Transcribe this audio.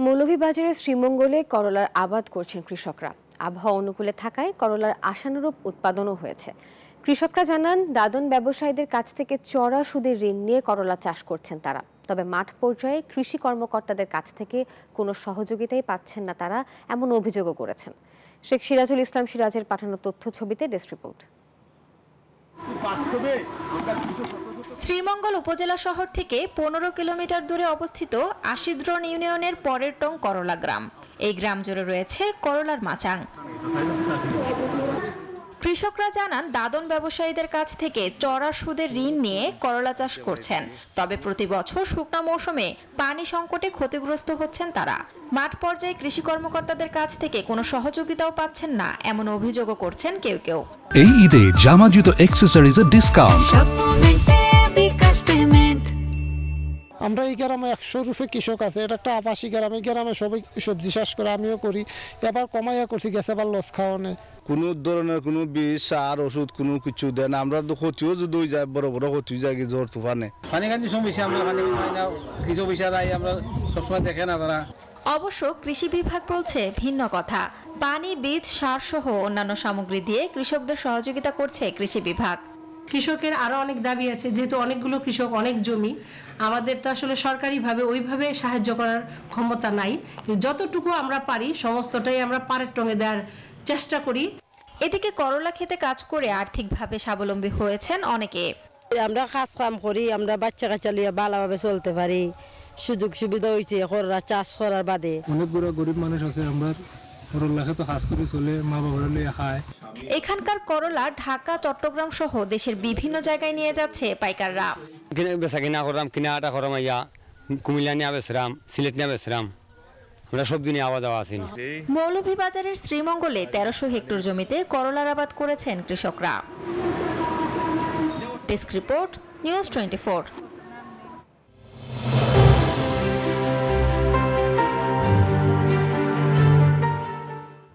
মৌলভীবাজারের শ্রীমঙ্গলে করলার আবাদ করছেন কৃষকরা। আবহাওয়া অনুকূলে থাকায় করলার আশানুরূপ উৎপাদনও হয়েছে। কৃষকরা জানান, দাদন ব্যবসায়ীদের কাছ থেকে চড়া সুদের ঋণ নিয়ে করলা চাষ করছেন তারা। তবে মাঠ পর্যায়ে কৃষি কর্মকর্তাদের কাছ থেকে কোনো সহযোগিতাই পাচ্ছেন না তারা, এমন অভিযোগও করেছেন। শেখ সিরাজুল ইসলাম সিরাজের পাঠানো তথ্য ছবিতে ডেস্ক রিপোর্ট। শ্রীমঙ্গল উপজেলা শহর থেকে 15 কিলোমিটার দূরে অবস্থিত আশিদ্রন ইউনিয়নের পরের টং করলা গ্রাম। এই গ্রাম জুড়ে রয়েছে করলার মাচাং। কৃষকরা জানান, দাদন ব্যবসায়ীদের কাছ থেকে চড়া সুদের ঋণ নিয়ে করলা চাষ করছেন। তবে প্রতি বছর শুকনো মৌসুমে পানি সংকটে ক্ষতিগ্রস্ত হচ্ছেন তারা। মাঠ পর্যায়ে কৃষি কর্মকর্তাদের কাছ থেকে কোনো সহযোগিতাও পাচ্ছেন না, এমন অভিযোগও করছেন কেউ কেউ। এই ঈদে জামা জুতো অ্যাকসেসরিজের ডিসকাউন্ট। আমরা এই গ্রামে 100 রুপে কৃষক আছে, এটা একটা আবাসিক গ্রাম। এই গ্রামে সবাই সবজি চাষ করে, আমিও করি। এবার কমাইয়া করছি, গেছে এবার লস খাওয়ানে। কোনো ধরনের কোনো বীজ সার ওষুধ কোনো কিছু দেন, আমরা তো ক্ষতিও যদি যায়, বড় বড় ক্ষতি যায় জ্বর তুফানে। পানি কাঞ্চি সমস্যা, আমরা পানি কিছু পয়সা রাই আমরা সবসময় দেখে না তারা। অবশ্য কৃষি বিভাগ বলছে ভিন্ন কথা। পানি, বীজ, সার সহ অন্যান্য সামগ্রী দিয়ে কৃষকদের সহযোগিতা করছে কৃষি বিভাগ। কৃষকের আরো অনেক দাবি আছে, যেহেতু অনেকগুলো কৃষক, অনেক জমি, আমাদের তো আসলে সরকারিভাবে ওইভাবে সাহায্য করার ক্ষমতা নাই। যতটুকু আমরা পারি সমস্তটাই আমরা পারের টঙে দেওয়ার চেষ্টা করি। এদিকে করলা খেতে কাজ করে আর্থিকভাবে স্বাবলম্বী হয়েছেন অনেকে। আমরা কাজ কাম করি, আমরা বাচ্চা কাচ্চা লিয়ে ভালোভাবে চলতে পারি, সুযোগ সুবিধা হয়েছে করলা চাষ করার বাদে। অনেকগুলো গরিব মানুষ আছে, আমরা করলা খেতে কাজ করে চলে, মা বাবার লিয়ে খায়। এখানকার করলা ঢাকা, চট্টগ্রাম সহ দেশের বিভিন্ন জায়গায় নিয়ে যাচ্ছে পাইকাররা। বেচা কিনা করলাম, কিনাটা করলাম, ইয়া কুমিল্লা নিয়ে বেচলাম, সিলেট নিয়ে বেচলাম, আমরা সব দিনে আওয়া যাওয়া আছি। মৌলভীবাজারের শ্রীমঙ্গলে 1300 হেক্টর জমিতে করলার আবাদ করেছেন কৃষকরা। Desk report, news 24।